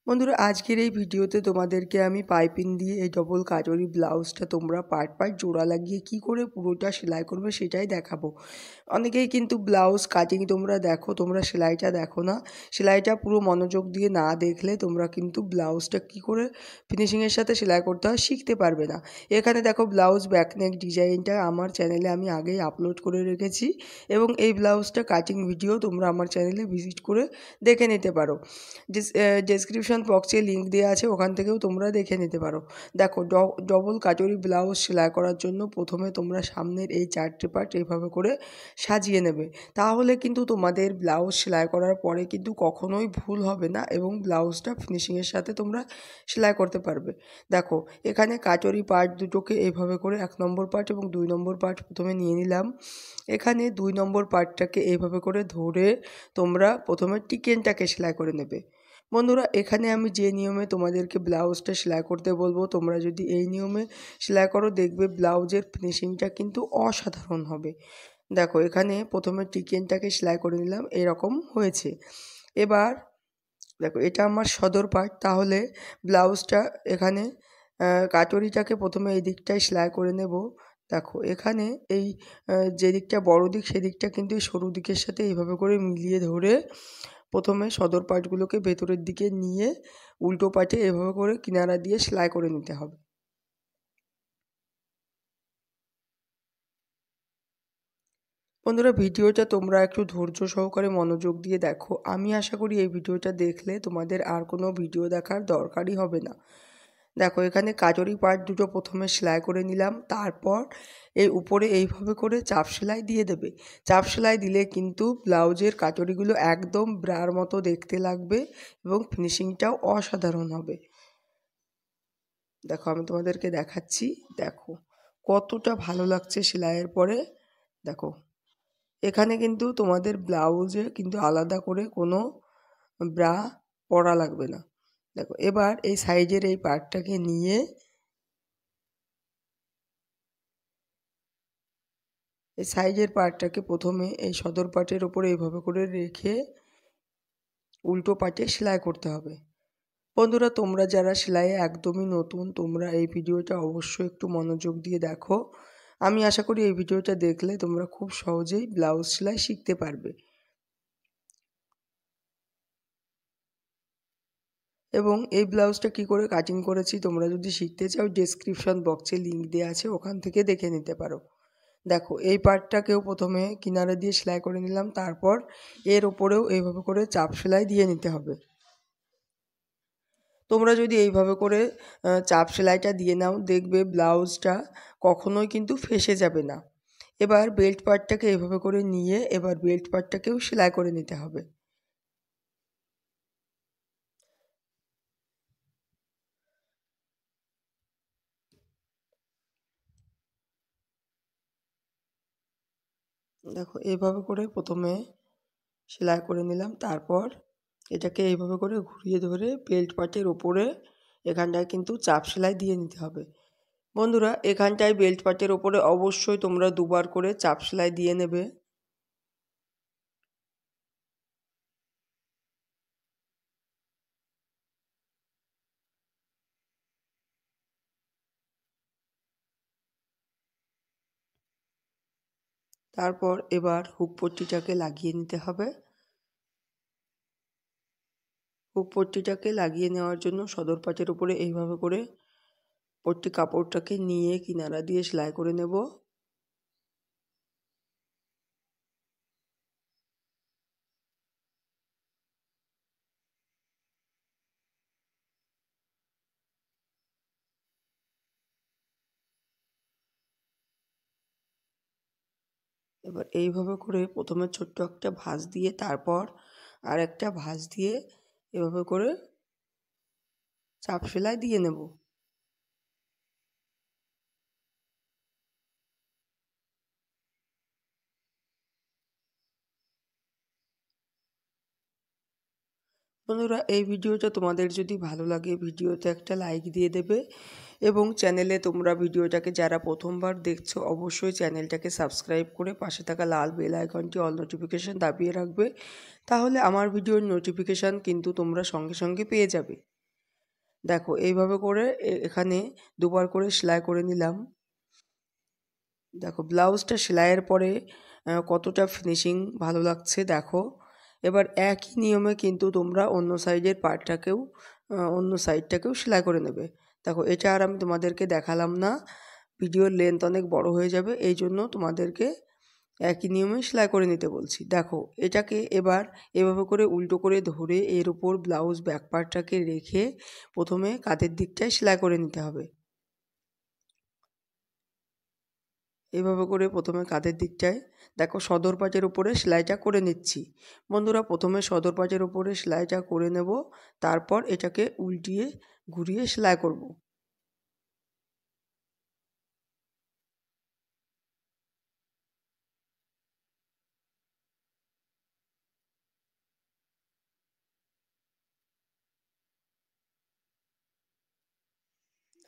বন্ধুরা আজকের এই ভিডিওতে তোমাদেরকে আমি পাইপিং দিয়ে এই ডবল কাজরি ব্লাউজটা তোমরা পার্ট পার্ট জোড়া লাগিয়ে কি করে পুরোটা সেলাই করবে সেটাই দেখাবো। অনেকেই কিন্তু ব্লাউজ কাটিং তোমরা দেখো, তোমরা সেলাইটা দেখো না। সেলাইটা পুরো মনোযোগ দিয়ে না দেখলে তোমরা কিন্তু ব্লাউজটা কি করে ফিনিশিংয়ের সাথে সেলাই করতে হয় শিখতে পারবে না। এখানে দেখো ব্লাউজ ব্যাকনেক ডিজাইনটা আমার চ্যানেলে আমি আগেই আপলোড করে রেখেছি এবং এই ব্লাউজটা কাটিং ভিডিও তোমরা আমার চ্যানেলে ভিজিট করে দেখে নিতে পারো। ডেসক্রিপশন বক্সে লিঙ্ক দেওয়া আছে, ওখান থেকেও তোমরা দেখে নিতে পারো। দেখো ডবল কাটরি ব্লাউজ সেলাই করার জন্য প্রথমে তোমরা সামনের এই 4টে পার্ট এইভাবে করে সাজিয়ে নেবে। তাহলে কিন্তু তোমাদের ব্লাউজ সেলাই করার পরে কিন্তু কখনোই ভুল হবে না এবং ব্লাউজটা ফিনিশিংয়ের সাথে তোমরা সেলাই করতে পারবে। দেখো এখানে কাটরি পার্ট দুটোকে এইভাবে করে 1 নম্বর পার্ট এবং 2 নম্বর পার্ট প্রথমে নিয়ে নিলাম। এখানে 2 নম্বর পার্টটাকে এইভাবে করে ধরে তোমরা প্রথমে টিকেনটাকে সেলাই করে নেবে। বন্ধুরা এখানে আমি যে নিয়মে তোমাদেরকে ব্লাউজটা সেলাই করতে বলবো, তোমরা যদি এই নিয়মে সেলাই করো দেখবে ব্লাউজের ফিনিশিংটা কিন্তু অসাধারণ হবে। দেখো এখানে প্রথমে টিকেনটাকে সেলাই করে নিলাম, এরকম হয়েছে। এবার দেখো এটা আমার সদর পার্ট, তাহলে ব্লাউজটা এখানে কাটরিটাকে প্রথমে এই দিকটায় সেলাই করে নেব। দেখো এখানে এই যে দিকটা বড় দিক সেদিকটা কিন্তু এই সরু দিকের সাথে এইভাবে করে মিলিয়ে ধরে প্রথমে সদর পার্টগুলোকে ভেতরের দিকে নিয়ে উল্টো পাটে এভাবে করে কিনারা দিয়ে সেলাই করে নিতে হবে। বন্ধুরা ভিডিওটা তোমরা একটু ধৈর্য সহকারে মনোযোগ দিয়ে দেখো। আমি আশা করি এই ভিডিওটা দেখলে তোমাদের আর কোনো ভিডিও দেখার দরকারই হবে না। দেখো এখানে কাজরি পার্ট দুটো প্রথমে সেলাই করে নিলাম, তারপর এই উপরে এইভাবে করে চাপ সেলাই দিয়ে দেবে। চাপ সেলাই দিলে কিন্তু ব্লাউজের কাজরিগুলো একদম ব্রার মতো দেখতে লাগবে এবং ফিনিশিংটাও অসাধারণ হবে। দেখো আমি তোমাদেরকে দেখাচ্ছি, দেখো কতটা ভালো লাগছে সেলাইয়ের পরে। দেখো এখানে কিন্তু তোমাদের ব্লাউজে কিন্তু আলাদা করে কোনো ব্রা পরা লাগবে না। দেখো এবার এই সাইজের এই পার্টটাকে নিয়ে এই সাইজের পার্টটাকে প্রথমে এই সদর পার্টের ওপরে এইভাবে করে রেখে উল্টো পার্টে সেলাই করতে হবে। বন্ধুরা তোমরা যারা সেলাইয়ে একদমই নতুন, তোমরা এই ভিডিওটা অবশ্যই একটু মনোযোগ দিয়ে দেখো। আমি আশা করি এই ভিডিওটা দেখলে তোমরা খুব সহজেই ব্লাউজ সেলাই শিখতে পারবে এবং এই ব্লাউজটা কি করে কাটিং করেছি তোমরা যদি শিখতে চাও ডেসক্রিপশন বক্সে লিঙ্ক দেওয়া আছে, ওখান থেকে দেখে নিতে পারো। দেখো এই পার্টটাকেও প্রথমে কিনারা দিয়ে সেলাই করে নিলাম, তারপর এর ওপরেও এইভাবে করে চাপ সেলাই দিয়ে নিতে হবে। তোমরা যদি এইভাবে করে চাপ সেলাইটা দিয়ে নাও দেখবে ব্লাউজটা কখনোই কিন্তু ফেঁসে যাবে না। এবার বেল্ট পার্টটাকে এইভাবে করে নিয়ে এবার বেল্ট পার্টটাকেও সেলাই করে নিতে হবে। দেখো এইভাবে করে প্রথমে সেলাই করে নিলাম, তারপর এটাকে এইভাবে করে ঘুরিয়ে ধরে বেল্ট পার্টের ওপরে এখানটায় কিন্তু চাপ সেলাই দিয়ে নিতে হবে। বন্ধুরা এখানটায় বেল্ট পার্টের ওপরে অবশ্যই তোমরা দুবার করে চাপ সেলাই দিয়ে নেবে। তারপর এবার হুক পট্টিটাকে লাগিয়ে নিতে হবে। হুক পট্টিটাকে লাগিয়ে নেওয়ার জন্য সদর পাটের উপরে এইভাবে করে পট্টি কাপড়টাকে নিয়ে কিনারা দিয়ে সেলাই করে নেব। এবার এইভাবে করে প্রথমে ছোট্ট একটা ভাঁজ দিয়ে তারপর আর একটা ভাঁজ দিয়ে এভাবে করে চাপ সেলাই দিয়ে নেব। বন্ধুরা এই ভিডিওটা তোমাদের যদি ভালো লাগে ভিডিওতে একটা লাইক দিয়ে দেবে এবং চ্যানেলে তোমরা ভিডিওটাকে যারা প্রথমবার দেখছো অবশ্যই চ্যানেলটাকে সাবস্ক্রাইব করে পাশে থাকা লাল বেল আইকনটি অল নোটিফিকেশান দাবিয়ে রাখবে, তাহলে আমার ভিডিওর নোটিফিকেশান কিন্তু তোমরা সঙ্গে সঙ্গে পেয়ে যাবে। দেখো এইভাবে করে এখানে দুবার করে সেলাই করে নিলাম। দেখো ব্লাউজটা সেলাইয়ের পরে কতটা ফিনিশিং ভালো লাগছে দেখো। এবার একই নিয়মে কিন্তু তোমরা অন্য সাইডের পার্টটাকেও অন্য সাইডটাকেও সেলাই করে নেবে। দেখো এটা আর আমি তোমাদেরকে দেখালাম না, ভিডিওর লেন্থ অনেক বড় হয়ে যাবে, এই জন্য তোমাদেরকে একই নিয়মে সেলাই করে নিতে বলছি। দেখো এটাকে এবার এভাবে করে উল্টো করে ধরে এর উপর ব্লাউজ ব্যাক পার্টটাকে রেখে প্রথমে কাঁধের দিকটায় সেলাই করে নিতে হবে। এইভাবে করে প্রথমে কাঁধের দিকটায় দেখো সদর পাটের উপরে সেলাইটা করে নিচ্ছি। বন্ধুরা প্রথমে সদর পাটের উপরে সেলাইটা করে নেব, তারপর এটাকে উল্টিয়ে ঘুরিয়ে সেলাই করব।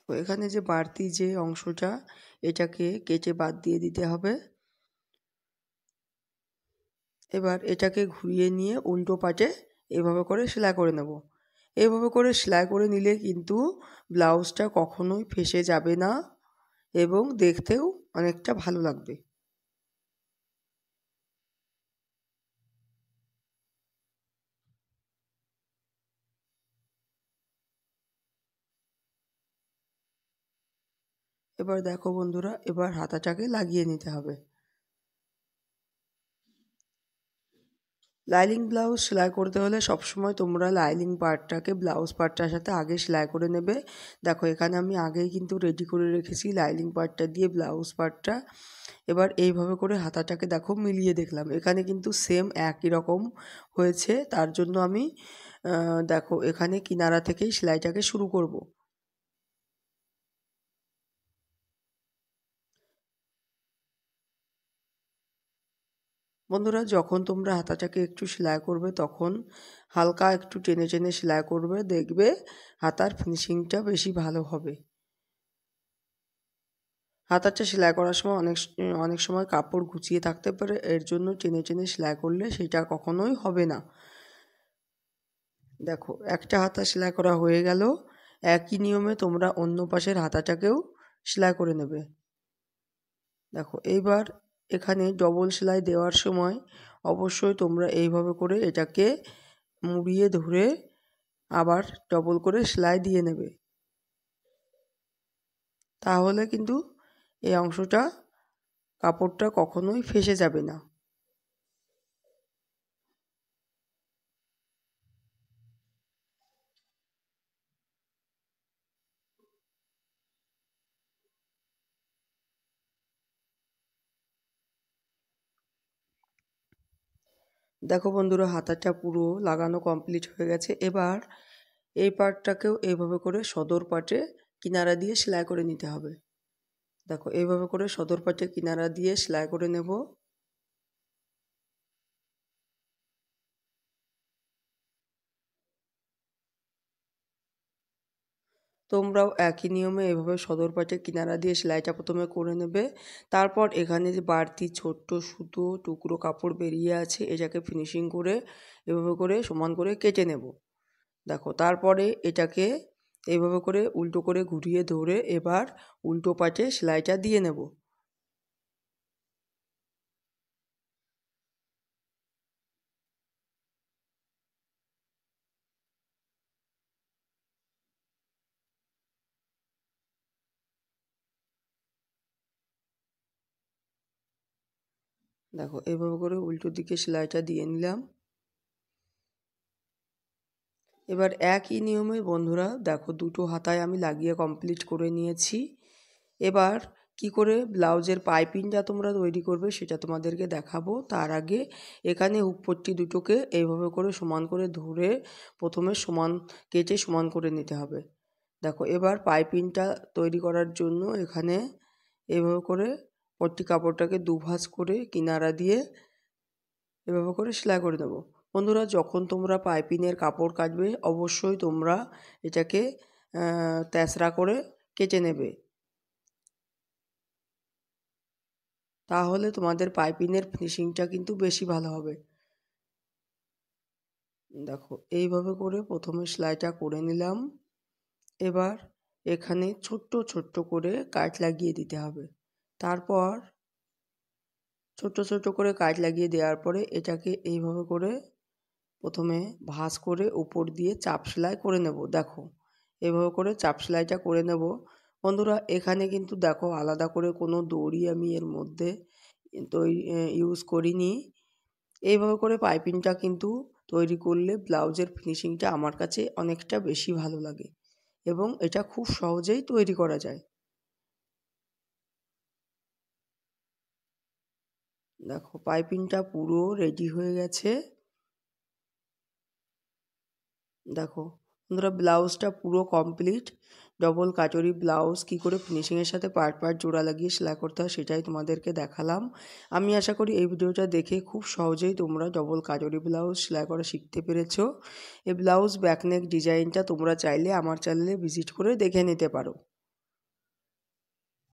তো এখানে যে বাড়তি যে অংশটা এটাকে কেটে বাদ দিয়ে দিতে হবে। এবার এটাকে ঘুরিয়ে নিয়ে উল্টো পাটে এভাবে করে সেলাই করে নেব। এভাবে করে সেলাই করে নিলে কিন্তু ব্লাউজটা কখনোই ফেঁসে যাবে না এবং দেখতেও অনেকটা ভালো লাগবে। এবার দেখো বন্ধুরা, এবার হাতাটাকে লাগিয়ে নিতে হবে। লাইনিং ব্লাউজ সেলাই করতে হলে সবসময় তোমরা লাইনিং পার্টটাকে ব্লাউজ পার্টটার সাথে আগে সেলাই করে নেবে। দেখো এখানে আমি আগেই কিন্তু রেডি করে রেখেছি লাইনিং পার্টটা দিয়ে ব্লাউজ পার্টটা। এবার এইভাবে করে হাতাটাকে দেখো মিলিয়ে দেখলাম, এখানে কিন্তু সেম একই রকম হয়েছে, তার জন্য আমি দেখো এখানে কিনারা থেকেই সেলাইটাকে শুরু করব। বন্ধুরা যখন তোমরা হাতাটাকে একটু সেলাই করবে তখন হালকা একটু টেনে টেনে সেলাই করবে, দেখবে হাতার ফিনিশিংটা বেশি ভালো হবে। হাতাটা সেলাই করার সময় অনেক সময় কাপড় গুছিয়ে থাকতে পারে, এর জন্য টেনে টেনে সেলাই করলে সেটা কখনোই হবে না। দেখো একটা হাতা সেলাই করা হয়ে গেল, একই নিয়মে তোমরা অন্য পাশের হাতাটাকেও সেলাই করে নেবে। দেখো এইবার এখানে ডবল সেলাই দেওয়ার সময় অবশ্যই তোমরা এইভাবে করে এটাকে মুড়িয়ে ধরে আবার ডবল করে সেলাই দিয়ে নেবে, তাহলে কিন্তু এই অংশটা কাপড়টা কখনোই ফেঁসে যাবে না। দেখো বন্ধুরা হাতাটা পুরো লাগানো কমপ্লিট হয়ে গেছে। এবার এই পার্টটাকেও এইভাবে করে সদর পাটে কিনারা দিয়ে সেলাই করে নিতে হবে। দেখো এইভাবে করে সদর পাটে কিনারা দিয়ে সেলাই করে নেব। তোমরাও একই নিয়মে এভাবে সদর পাটে কিনারা দিয়ে সেলাইটা প্রথমে করে নেবে। তারপর এখানে যে বাড়তি ছোট্ট সুতো টুকরো কাপড় বেরিয়ে আছে এটাকে ফিনিশিং করে এভাবে করে সমান করে কেটে নেব। দেখো তারপরে এটাকে এইভাবে করে উল্টো করে ঘুরিয়ে ধরে এবার উল্টো পাটে সেলাইটা দিয়ে নেব। দেখো এইভাবে করে উল্টো দিকে সেলাইটা দিয়ে নিলাম। এবার একই নিয়মে বন্ধুরা দেখো দুটো হাতায় আমি লাগিয়ে কমপ্লিট করে নিয়েছি। এবার কি করে ব্লাউজের পাইপিংটা তোমরা তৈরি করবে সেটা তোমাদেরকে দেখাবো। তার আগে এখানে হুকপট্টি দুটোকে এইভাবে করে সমান করে ধরে প্রথমে সমান কেটে সমান করে নিতে হবে। দেখো এবার পাইপিংটা তৈরি করার জন্য এখানে এইভাবে করে পট্টি কাপড়টাকে দুভাঁজ করে কিনারা দিয়ে এভাবে করে সেলাই করে দেবো। বন্ধুরা যখন তোমরা পাইপিংয়ের কাপড় কাটবে অবশ্যই তোমরা এটাকে তেসরা করে কেটে নেবে, তাহলে তোমাদের পাইপিংয়ের ফিনিশিংটা কিন্তু বেশি ভালো হবে। দেখো এইভাবে করে প্রথমে সেলাইটা করে নিলাম। এবার এখানে ছোট্ট ছোট্ট করে কাট লাগিয়ে দিতে হবে। তারপর ছোট্ট ছোট্ট করে কাট লাগিয়ে দেওয়ার পরে এটাকে এইভাবে করে প্রথমে ভাঁজ করে উপর দিয়ে চাপ সেলাই করে নেব। দেখো এভাবে করে চাপ সেলাইটা করে নেব। বন্ধুরা এখানে কিন্তু দেখো আলাদা করে কোনো দড়ি আমি এর মধ্যে ইউজ করিনি। এইভাবে করে পাইপিংটা কিন্তু তৈরি করলে ব্লাউজের ফিনিশিংটা আমার কাছে অনেকটা বেশি ভালো লাগে এবং এটা খুব সহজেই তৈরি করা যায়। দেখো পাইপিংটা পুরো রেডি হয়ে গেছে। দেখো বন্ধুরা ব্লাউজটা পুরো কমপ্লিট। ডবল কাটরি ব্লাউজ কী করে ফিনিশিংয়ের সাথে পার্ট পার্ট জোড়া লাগিয়ে সেলাই করতে হয় সেটাই তোমাদেরকে দেখালাম। আমি আশা করি এই ভিডিওটা দেখে খুব সহজেই তোমরা ডবল কাটরি ব্লাউজ সেলাই করা শিখতে পেরেছো। এই ব্লাউজ ব্যাকনেক ডিজাইনটা তোমরা চাইলে আমার চ্যানেলে ভিজিট করে দেখে নিতে পারো।